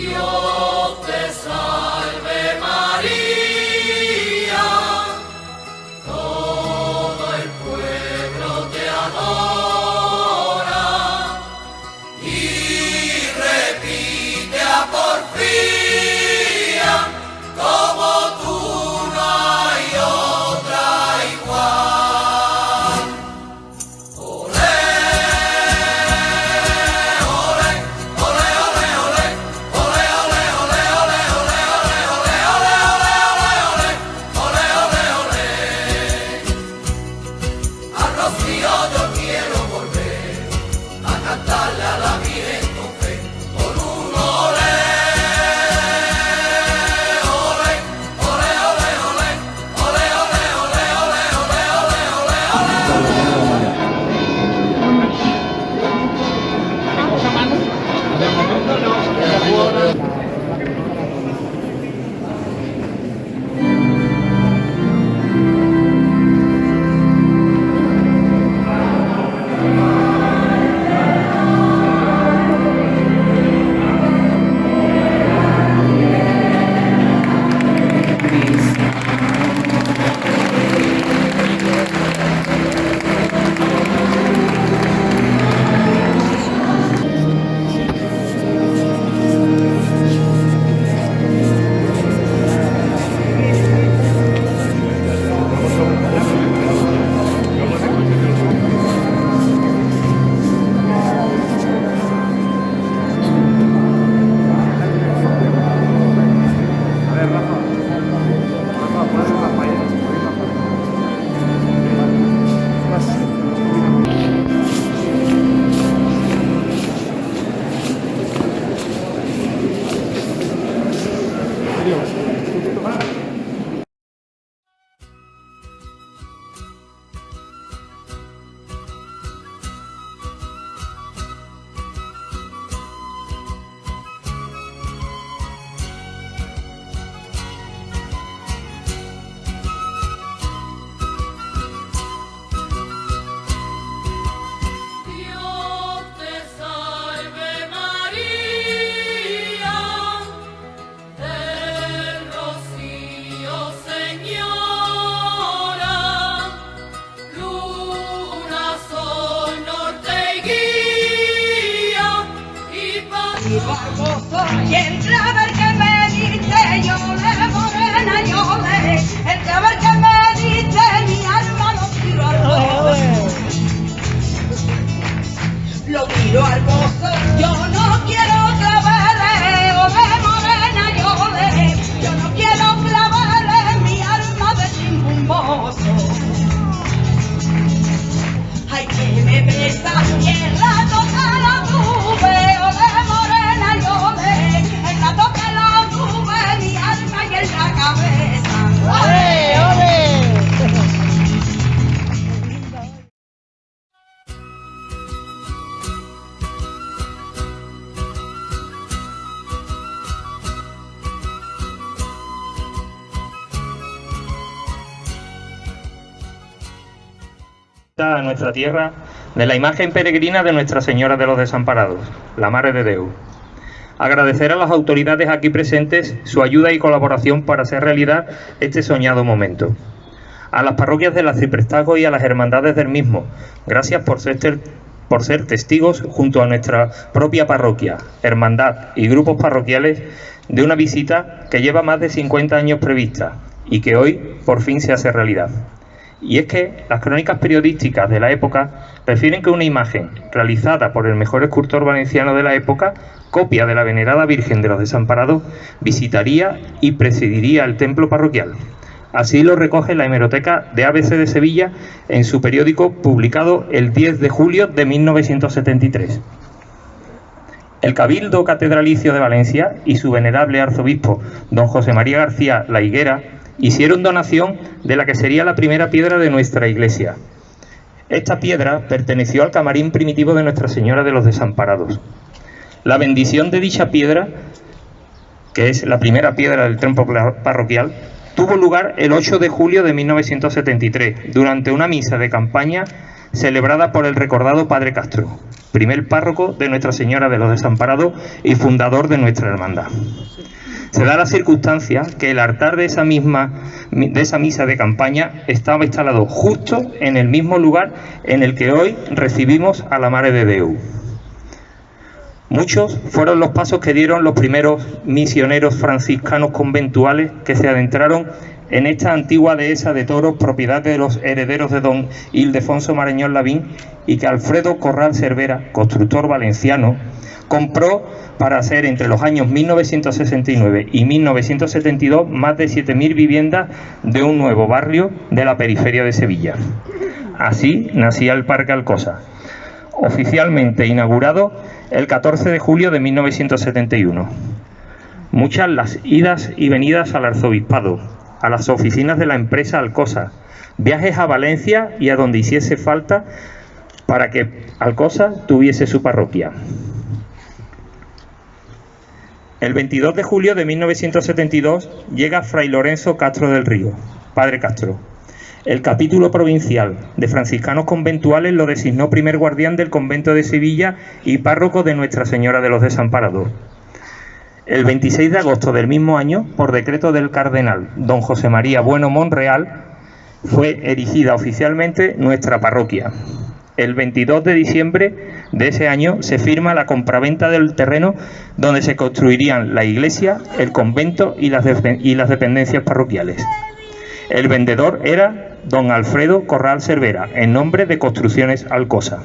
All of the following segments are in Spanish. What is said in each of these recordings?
Dios te salve María, todo el pueblo te adora y repite a porfía, como tú no hay otra igual. Olé, olé, olé, olé, olé, olé, olé, olé, olé, olé, olé, olé, olé, olé, olé. Al Rocío yo quiero volver a cantarle a la Virgen con fe, con un olé, olé, olé, olé, olé, olé, olé, olé, olé, olé, olé, olé. Dios te salve María, del Rocío Señora, luna, sol, norte y guía, y paz. Y el clavel que me diste, yo le morena, yo le, el clavel que me diste, mi alma lo tiro al pozo. Lo tiro al pozo, yo no quiero claveles, ole morena, yo le, yo no quiero claveles, mi alma de ningún pozo. Ay, que me besa y el rato que lo tuve, ole morena, yo le, el rato que lo tuve, mi alma y en la cabeza. ¡Ole, ole! A nuestra tierra de la imagen peregrina de Nuestra Señora de los Desamparados, la Mare de Déu. Agradecer a las autoridades aquí presentes su ayuda y colaboración para hacer realidad este soñado momento. A las parroquias del Arciprestazgo y a las hermandades del mismo, gracias por ser testigos junto a nuestra propia parroquia, hermandad y grupos parroquiales de una visita que lleva más de 50 años prevista y que hoy por fin se hace realidad. Y es que las crónicas periodísticas de la época refieren que una imagen realizada por el mejor escultor valenciano de la época, copia de la venerada Virgen de los Desamparados, visitaría y presidiría el templo parroquial. Así lo recoge la hemeroteca de ABC de Sevilla en su periódico publicado el 10 de julio de 1973. El Cabildo Catedralicio de Valencia y su venerable arzobispo, don José María García La Higuera, hicieron donación de la que sería la primera piedra de nuestra iglesia. Esta piedra perteneció al camarín primitivo de Nuestra Señora de los Desamparados. La bendición de dicha piedra, que es la primera piedra del templo parroquial, tuvo lugar el 8 de julio de 1973, durante una misa de campaña celebrada por el recordado Padre Castro, primer párroco de Nuestra Señora de los Desamparados y fundador de nuestra hermandad. Se da la circunstancia que el altar de esa misa de campaña estaba instalado justo en el mismo lugar en el que hoy recibimos a la Mare de Déu. Muchos fueron los pasos que dieron los primeros misioneros franciscanos conventuales que se adentraron en esta antigua dehesa de toros, propiedad de los herederos de don Ildefonso Marañón Lavín, y que Alfredo Corral Cervera, constructor valenciano, compró para hacer entre los años 1969 y 1972 más de 7.000 viviendas de un nuevo barrio de la periferia de Sevilla. Así nacía el Parque Alcosa, oficialmente inaugurado el 14 de julio de 1971. Muchas las idas y venidas al arzobispado, a las oficinas de la empresa Alcosa, viajes a Valencia y a donde hiciese falta para que Alcosa tuviese su parroquia. El 22 de julio de 1972 llega Fray Lorenzo Castro del Río, Padre Castro. El capítulo provincial de franciscanos conventuales lo designó primer guardián del convento de Sevilla y párroco de Nuestra Señora de los Desamparados. El 26 de agosto del mismo año, por decreto del cardenal don José María Bueno Monreal, fue erigida oficialmente nuestra parroquia. El 22 de diciembre de ese año se firma la compraventa del terreno donde se construirían la iglesia, el convento y las dependencias parroquiales. El vendedor era don Alfredo Corral Cervera, en nombre de Construcciones Alcosa.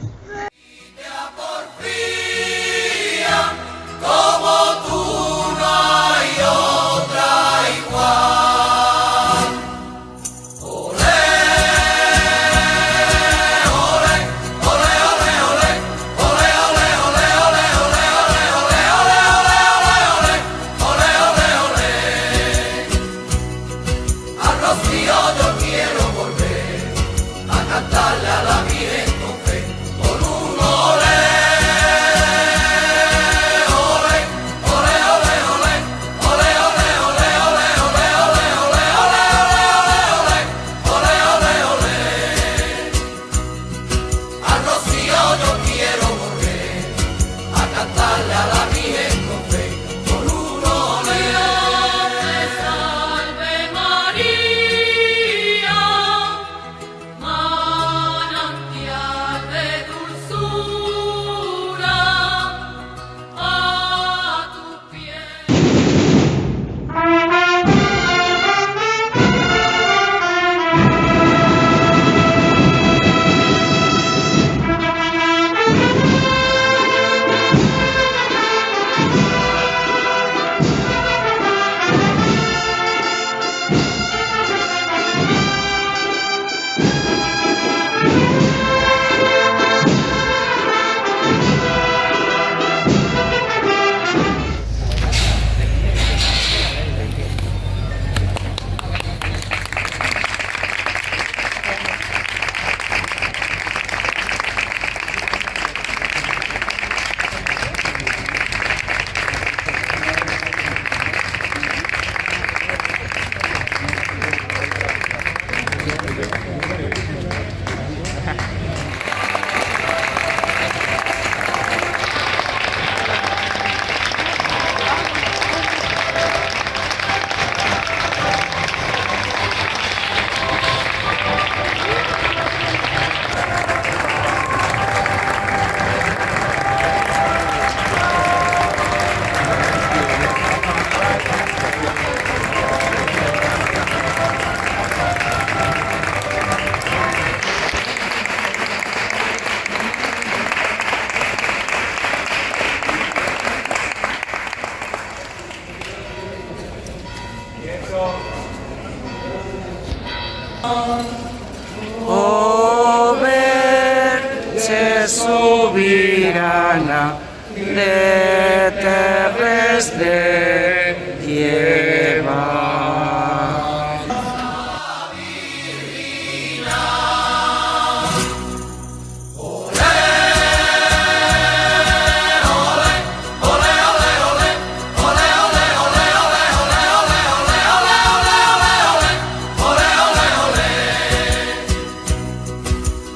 Oh, Verge sobirana de terres de llevar.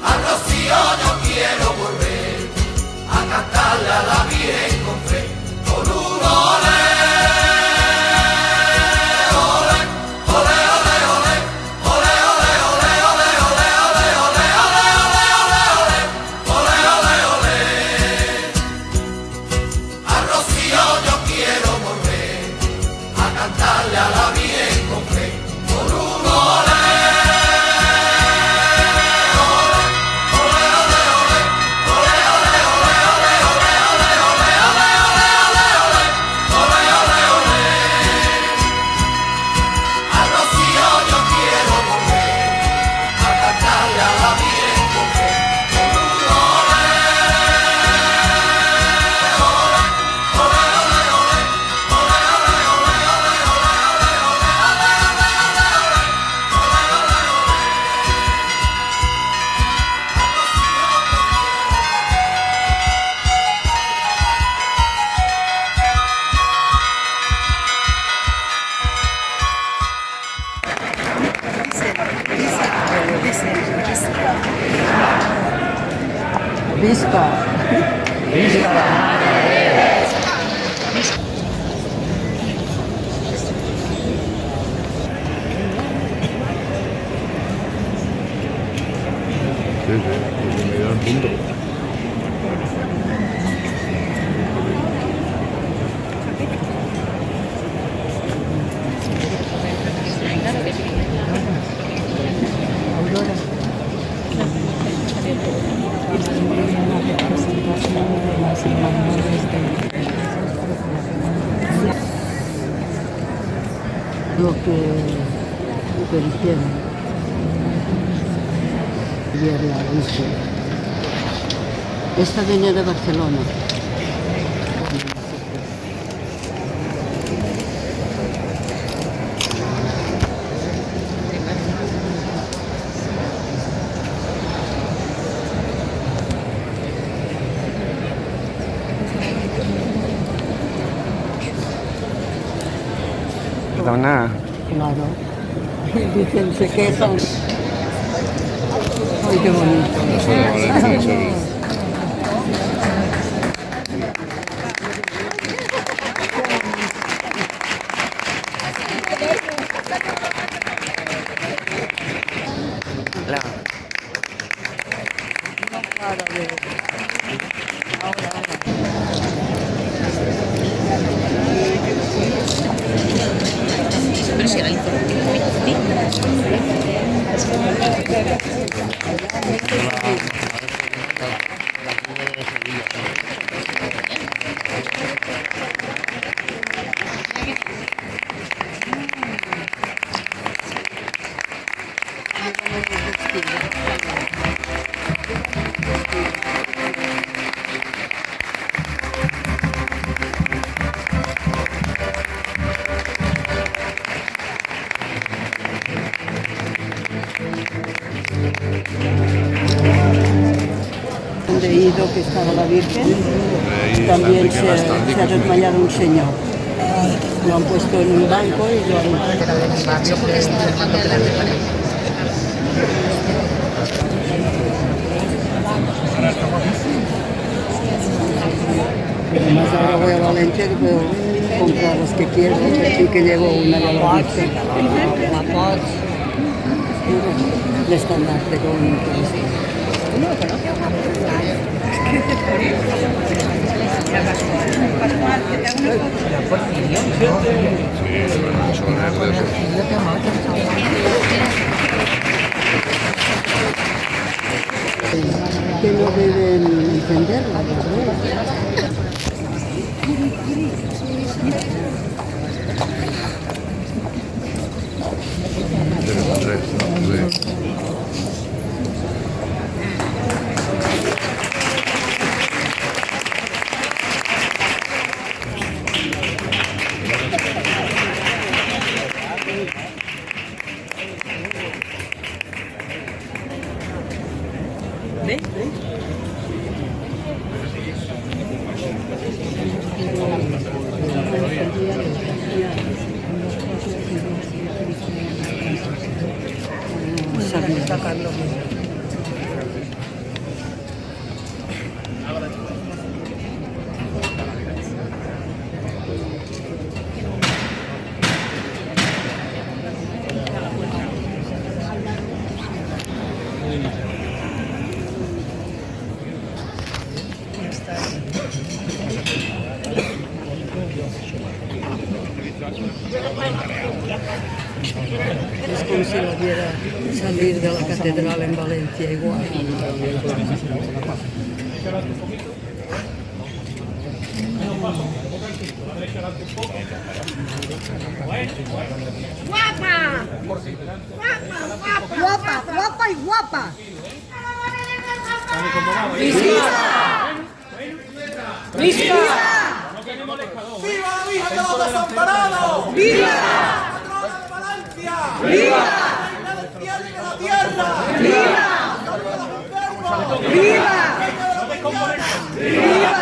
Al Rocío Visca. Sí, sí, me dio el punto. Lo que hicieron. Ayer la hice. Esta venía de Barcelona. Perdona. Claro. Dicen, se quejan. Ay, qué bonito. Eso de Valencia, eso es. La- Donde he ido, que estaba la Virgen, Ahí también está, que bastante, se ha que es desmayado un señor. Lo han puesto en un banco y lo han... Además ahora voy a Valencia y puedo comprar las que quiero y que llevo una de la Virgen. El estandarte con Sí, bueno, eso de eso. que no deben encenderla, ¿verdad? Tenemos tres, ¿no? Sí. Es como si la viera salir de la catedral en Valencia igual. ¡Guapa! ¡Guapa, guapa y guapa! ¡Viva! ¡Viva la Virgen de los Desamparados! ¡Viva! ¡Patrona de Valencia! ¡Viva! ¡Reina del cielo y de la tierra! ¡Viva! ¡Viva! ¡Viva! ¡Viva!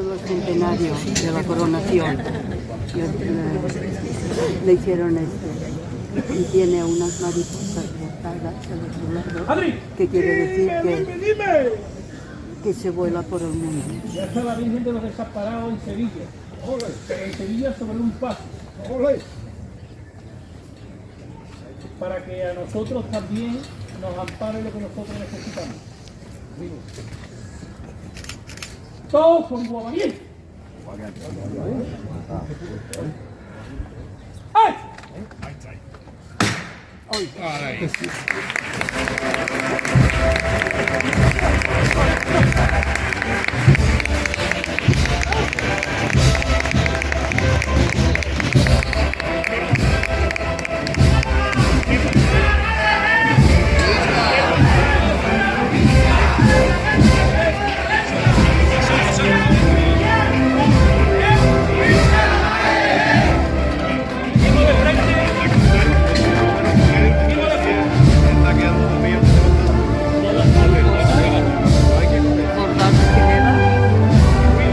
el centenario de la coronación. Le hicieron y tiene unas mariposas botadas al otro lado, que quiere decir que se vuela por el mundo. Ya está la Virgen de los Desamparados en Sevilla. Pero en Sevilla sobre un paso. Para que a nosotros también nos ampare lo que nosotros necesitamos. Digo. Todos son guavarientos. ¡Ay!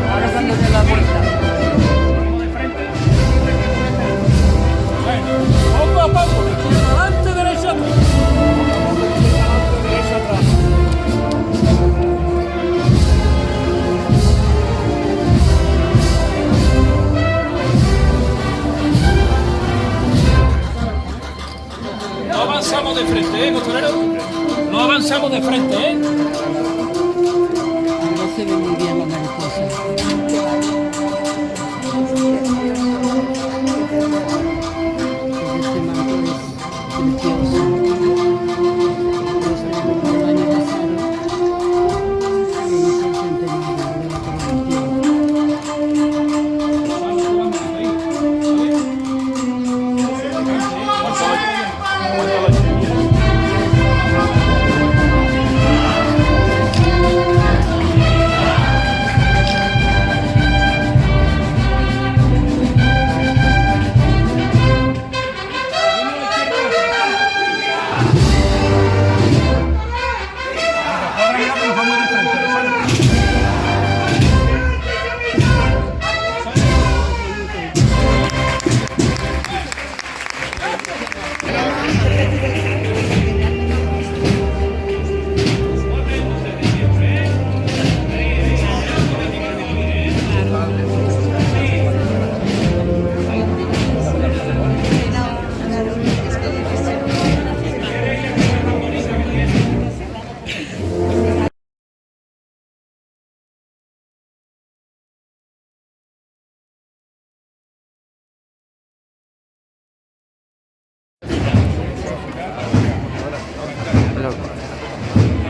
Ahora cuando se la vuelta. Poco a poco, izquierda adelante, derecha atrás. Derecha atrás. No avanzamos de frente, costurero. No avanzamos de frente, No se ve muy bien la mariposa. Este manto es precioso. El año pasado se hizo el centenario de la coronación.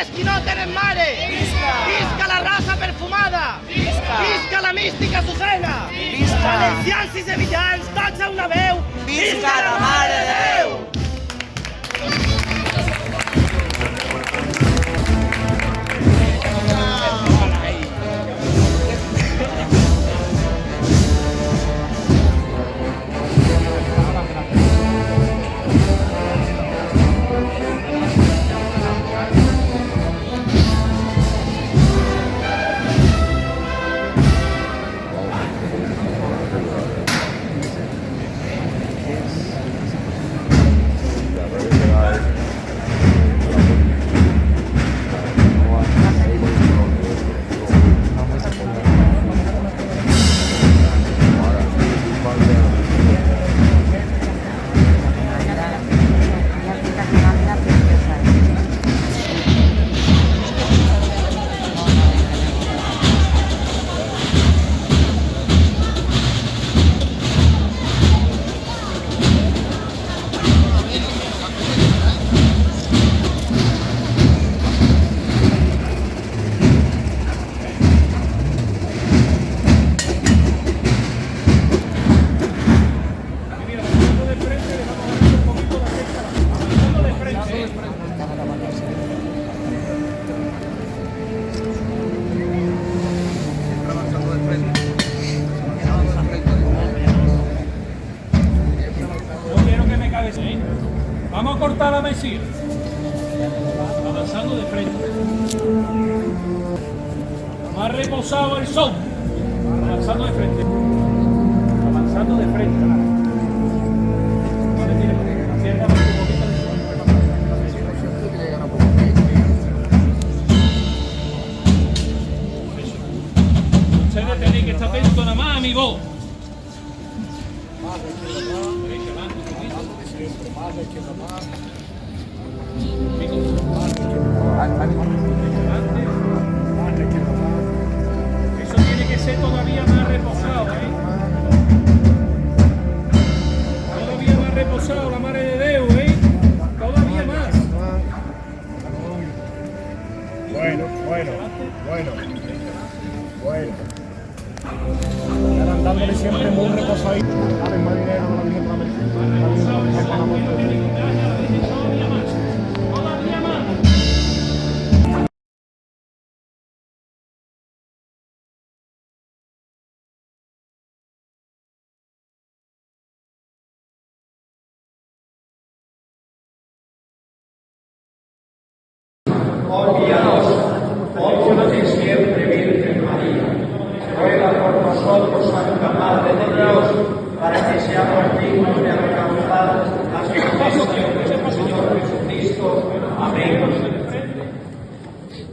Esquinote en mare! Visca la raça perfumada! Visca la mística Azucena! Valencians i sevillans, tots a una veu! Visca la Mare de Déu! sigue. Avanzando de frente. Más reposado el son. Avanzando de frente. Avanzando de frente. Acércame un poquito de son. Ustedes tenéis que estar atentos nada más a mi voz. Eso tiene que ser todavía más reposado, Todavía más reposado, la madre de Dios, Todavía más. Bueno. Estarán dándole siempre muy reposadito. Dale más dinero a la Virgen Todavía más.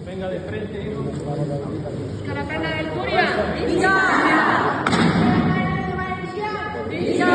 Venga de frente. la pena del Curia. ¡Viva! ¡Viva!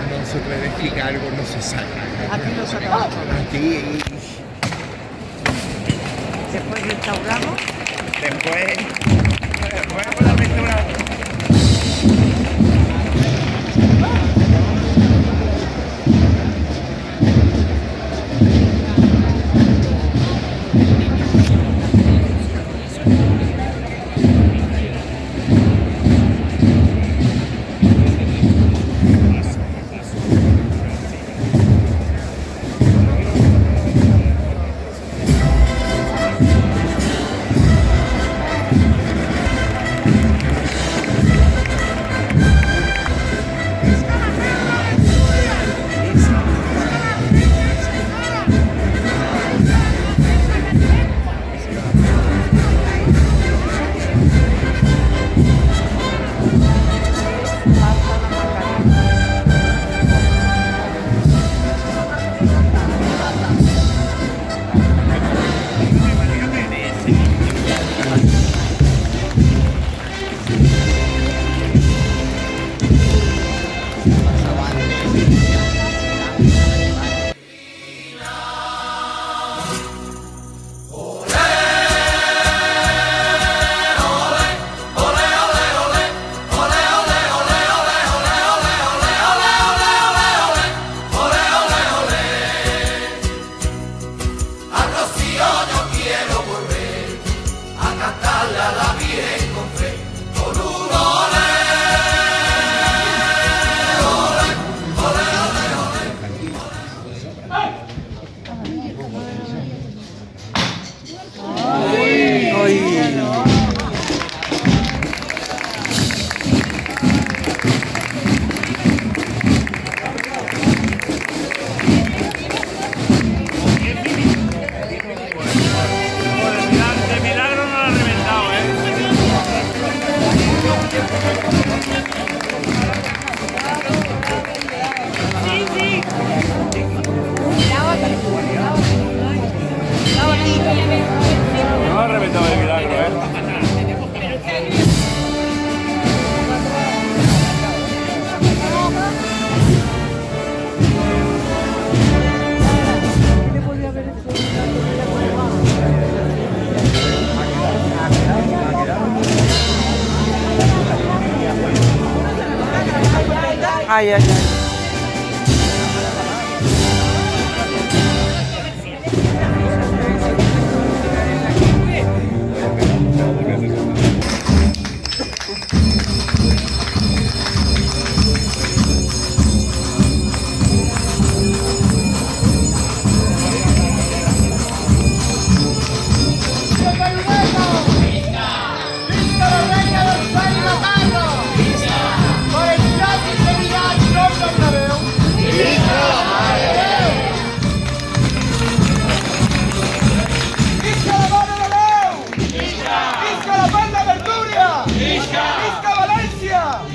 No se puede explicar algo, no se saca. Aquí lo sacamos todo. Aquí. Después restauramos. Después con la restauración. Ay, ay, ay.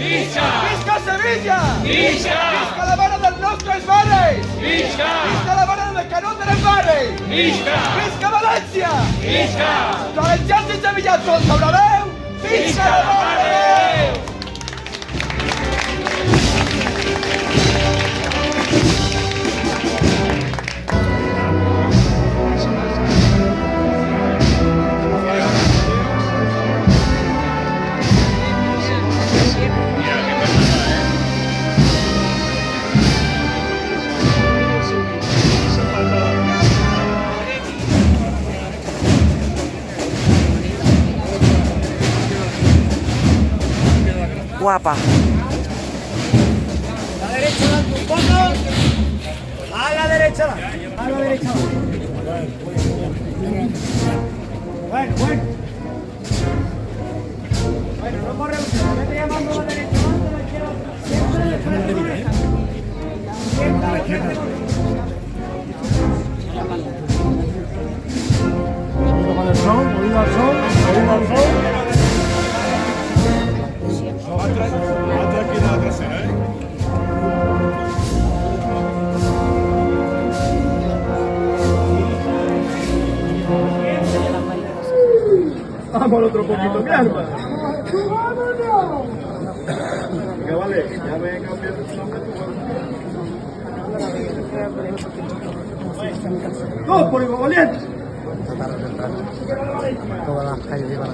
Visca Sevilla! Visca la mare dels nostres mares! Visca la mare del Canut de les mares! Visca València! Tot l'exèrcit sevillà tot sobre Déu! Visca la mare de Déu! Guapa. A la derecha dan tus votos. A la derecha dan. A la derecha dan. Bueno. Bueno, no corre usted. Ya te llamando a la derecha. A la izquierda. Siempre a la izquierda. Con el sol, oído al sol, oído al sol. Tranquila la trasera, ¿eh? Vamos al otro poquito, mi arma. Venga, vale, ya me he cambiado el nombre. ¡Dos por igual valiente! Todas las calles llevan a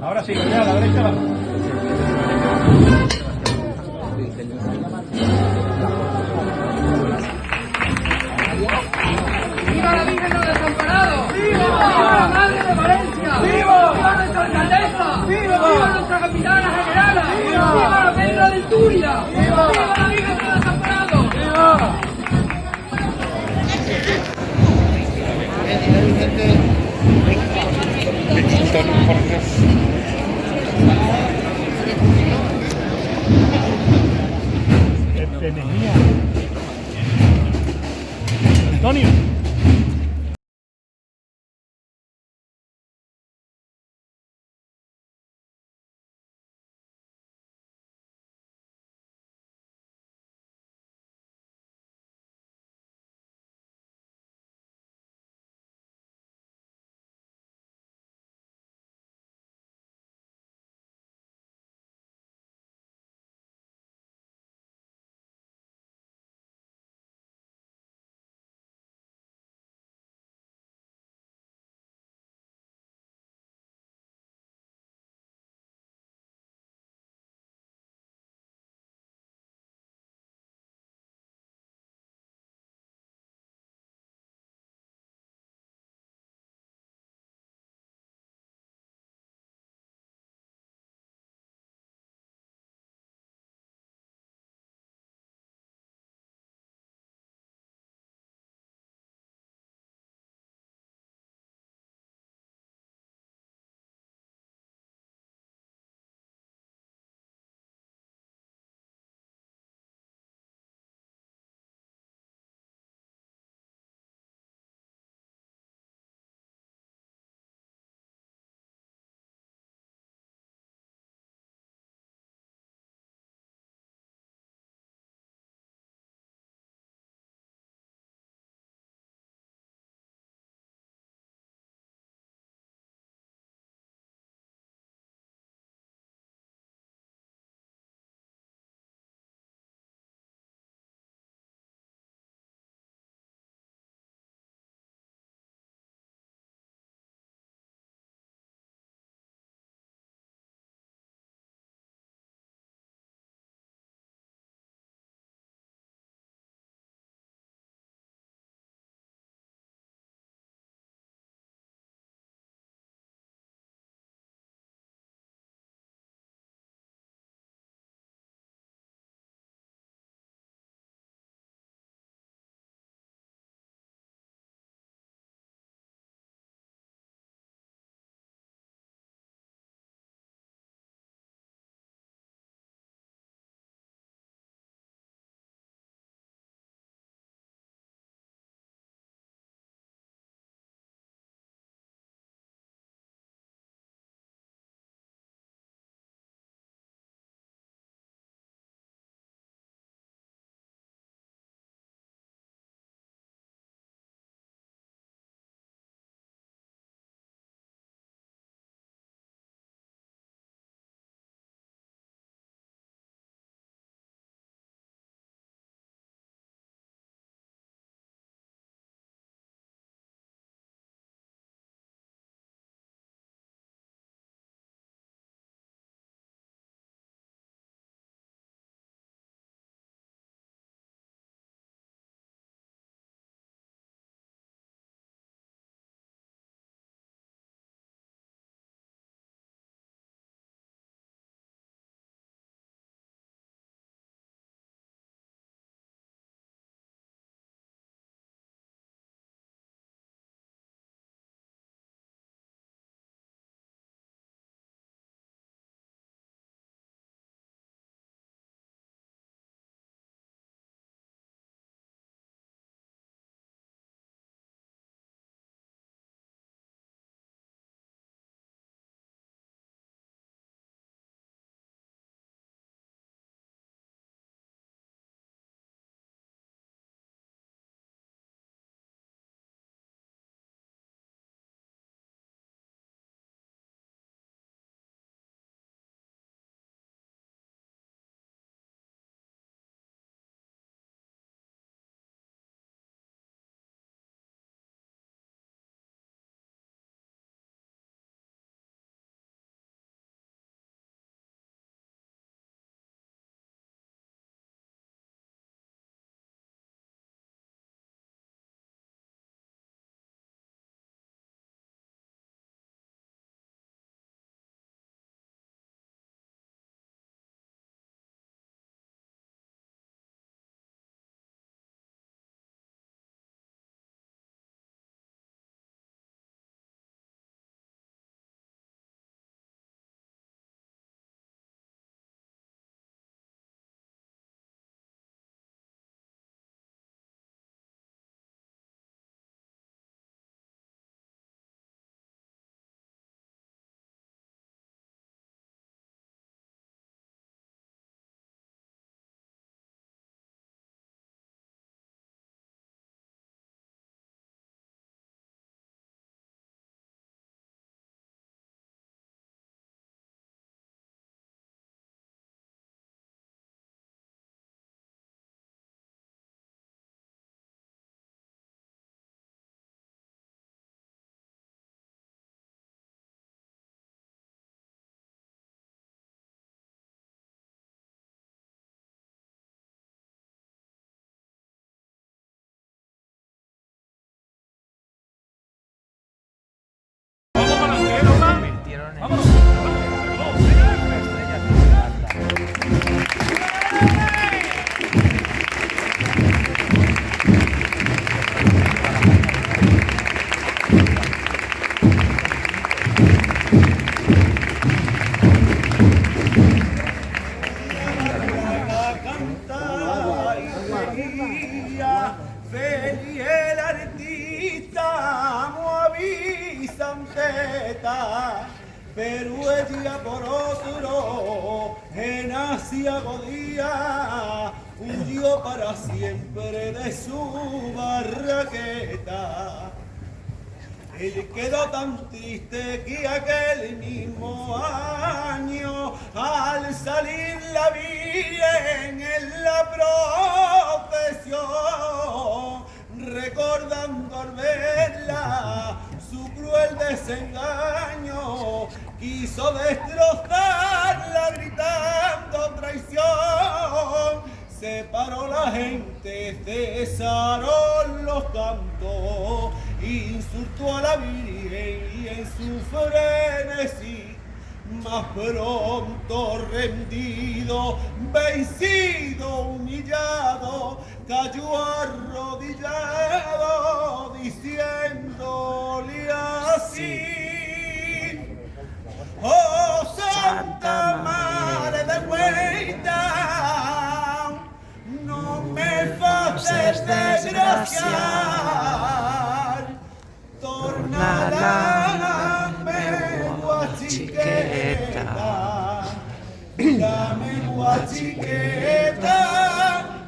Ahora sí, a la derecha va. ¡Viva la Virgen de los Desamparados! ¡Viva la Madre de Valencia! ¡Viva nuestra alcaldesa! ¡Viva nuestra capitana generala! ¡Viva la Pedra del Turia! ¡Viva la Virgen de los Desamparados! Antonio. día por otro, en asiago día, huyó para siempre de su barraqueta. Él quedó tan triste que aquel mismo año, al salir la Virgen en la procesión, recordando al verla su cruel desengaño, quiso destrozarla gritando traición. Se paró la gente, cesaron los cantos, insultó a la Virgen y en su frenesí, más pronto rendido, vencido, humillado, cayó arrodillado, diciéndole así: oh Santa Madre de Huerta, no me faces desgraciar, torna la mengua chiqueta, la mengua chiqueta,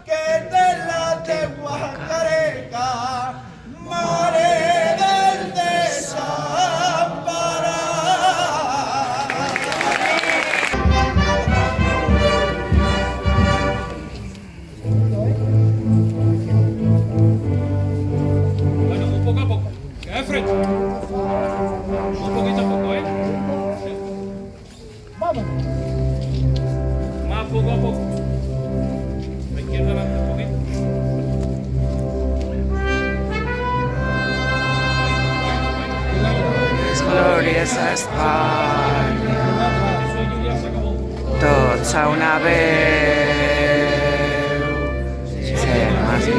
que te la de Guacareca, mare del desamparado. Poco a poco, que de frente. Un poquito a poco, ¿eh? Vamos. Más poco a poco. La izquierda adelante un poquito. Glòries a Espanya, tots a una veu, germans i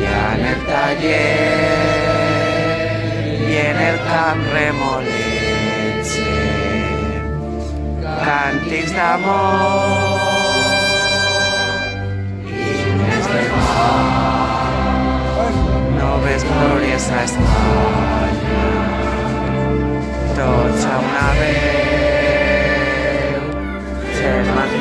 en el taller i en el camp remolegen càntics d'amor, himnes de pau, noves glòries a Espanya, tots a una veu, germans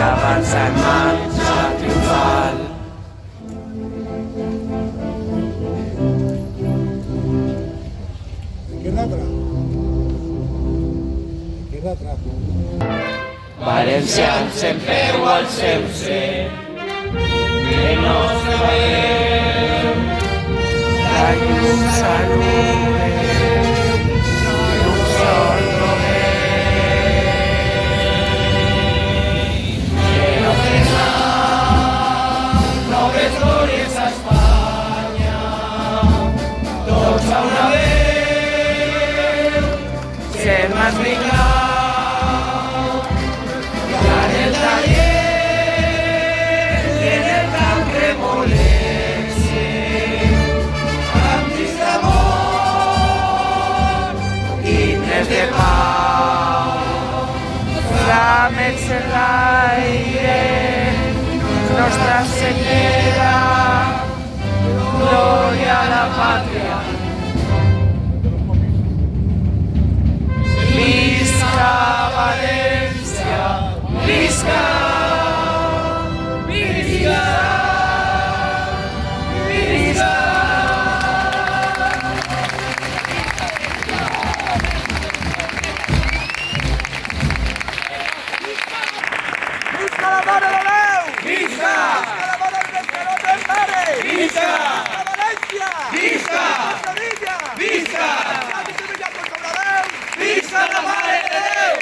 avança en marxa triomfal. Izquierda atrás. Izquierda atrás. Valencians sempre al seu ser, que no sabem, la llum s'allume, un sol noves glòries a Espanya, tots a una veu, germans brigau, en el taller i en el camp remolegen, càntics d'amor, himnes de pau, flames en l'aire, Nostra Senyora, glòria a la pàtria. Visca València, visca, visca, visca. Visca la Mare de Déu! Visca! La Mare del Pescador del Mare! Visca! La València! Visca! La Sevilla! Visca! Visca la Mare de Déu!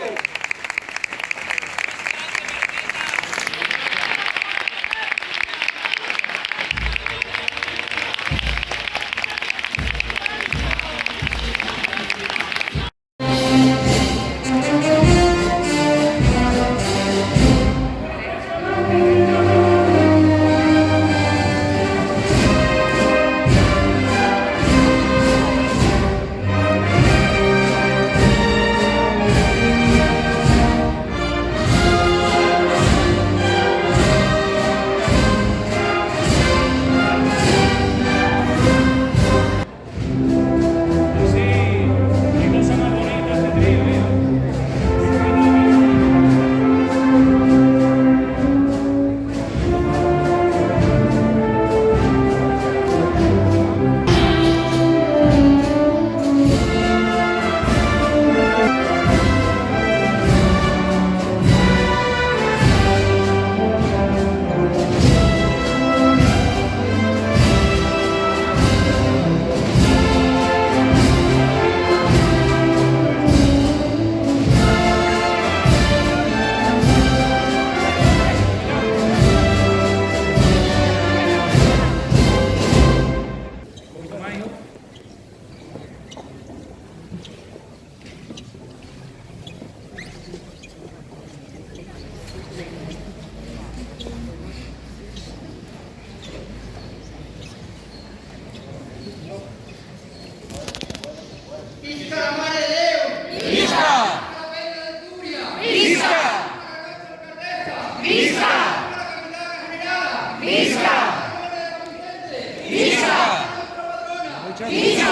Visca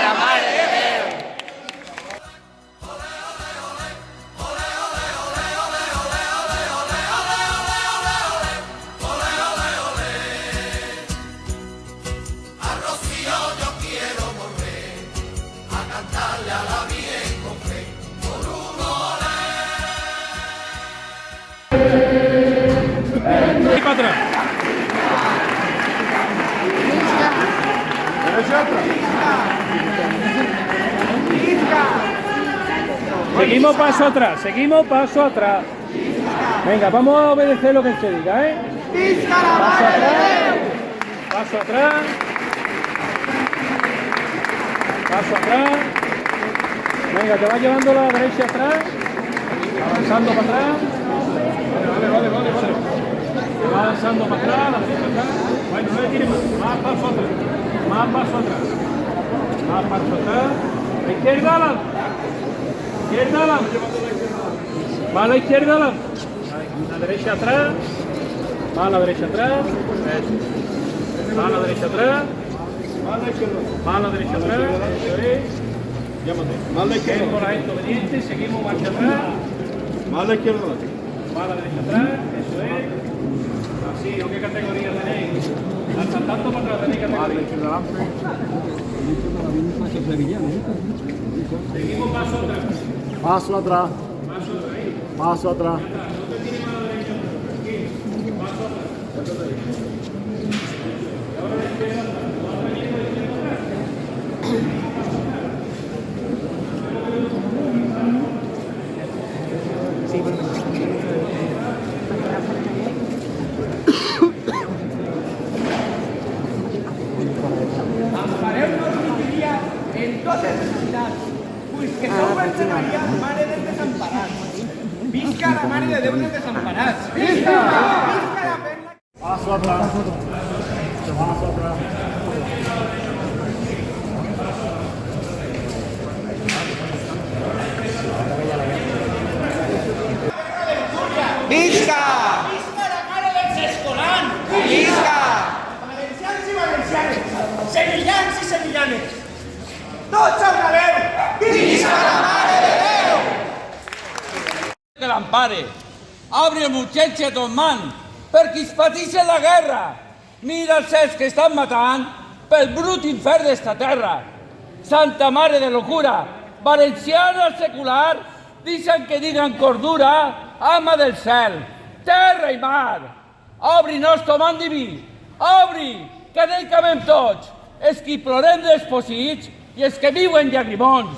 la Mare de Déu! A Rocío yo quiero volver a cantarle a la Virgen con fe, con un olé. Y para atrás. Seguimos paso atrás, seguimos paso atrás. Venga, vamos a obedecer lo que se diga, ¿eh? Paso atrás. Paso atrás. Paso atrás. Venga, te va llevando la derecha atrás. Avanzando para atrás. Vale. Va avanzando para atrás, la derecha atrás. Bueno, no le tires más. Más paso atrás. Más paso atrás. Más paso atrás. La izquierda adelante. Izquierda adelante. Va a la izquierda adelante. La derecha atrás. Va a la derecha atrás. Va a la derecha atrás. Va a la derecha atrás. Eso es. Va a la izquierda. Con la gente obediente. Seguimos marcha atrás. Va a la izquierda. Va a la derecha atrás. Eso es. Así, ¿o qué categoría tenéis? Al saltando para atrás tenéis categoría. Seguimos paso atrás. Paso atrás. Paso atrás. Entonces, pues que sou Verge Maria, Mare dels Desemparats. Visca la Mare de Déu dels Desemparats. Visca! Visca la perla! Paso atrás. Paso atrás. Visca! Visca la Mare dels Escolans! Visca! Valencians i valencianes! Sevillans i sevillanes! Tots a una veu! Visca la Mare de Déu! Que l'ampare. Abre el muchacho a ton man, perquè es patixen la guerra. Mira els cels que estan matant pel brut infern d'esta terra. Santa Mare de locura, valenciana secular, dicen que digan cordura, ama del cel, terra i mar. Obri nostre man diví, obri, que n'hi cabem tots, els que plorem desposits i els que viuen llagrimons.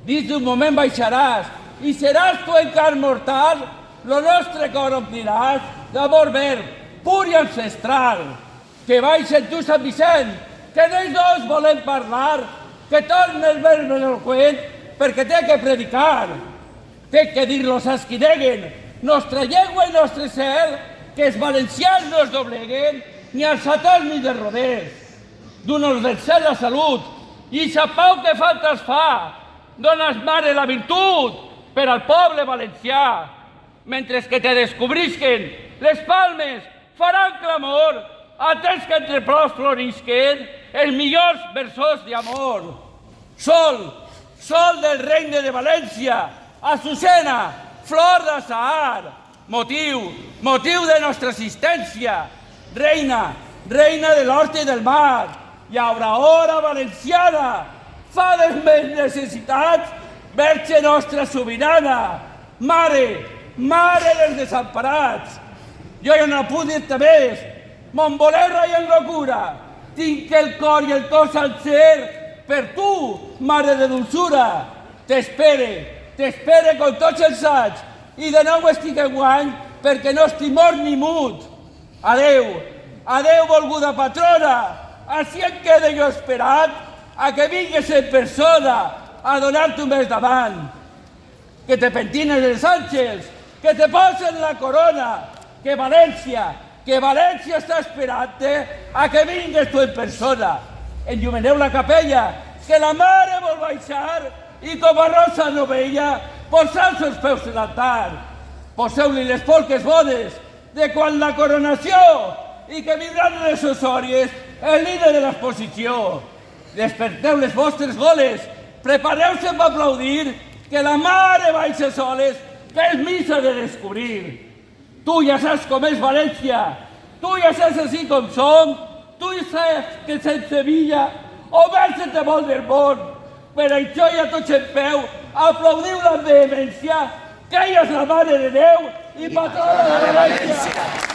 Dins d'un moment baixaràs i seràs tu encara mortal, lo nostre cor ompliràs d'amor verd, pur i ancestral. Que baixen tu, Sant Vicent, que d'ells dos volem parlar, que torni el verbe eloqüent perquè té que predicar. Té que dir-los als qui neguen nostra llengua i nostre cel, que els valencians no es dobleguen ni als ators ni de roders. Dona'ls del cel la salut i sa pau que falta es fa. Dones, Mare, la virtut per al poble valencià. Mentre que te descobrisquen, les palmes faran clamor, atès que entre plors florisquen els millors versos d'amor. Sol del regne de València, Azucena, flor de Sahar, motiu de nostra assistència, reina de l'hort i del mar, i hora valenciana, fa de més necessitats, Verge nostra sobirana, Mare dels desemparats. Jo ja no puc dir-te més, mon voler i en locura, tinc el cor i el cos al cer per tu, Mare de dulçura. T'espere com tots els anys i de nou estic enguany perquè no estic mort ni mut. Adeu, volguda patrona, així em quedo jo esperant a que vingues en persona a donar-te un mes davant. Que te pentines els àngels, que te posen la corona, que València està esperant-te a que vingues tu en persona. Enllumeneu la capella, que la Mare vol baixar i com a rosa novella posar-se els peus en l'altar. Poseu-li les polques bones de quan la coronació i que vindran les Osòries el líder de l'exposició. Desperteu les vostres goles, prepareu-se per aplaudir, que la mare baixa soles, que és missa de descobrir. Tu ja saps com és València, tu ja saps així com som, tu ja saps que sense Villa o més se te vol del món. Per això ja tots en peu, aplaudiu la vehemència, que ella és la Mare de Déu i patrona de València.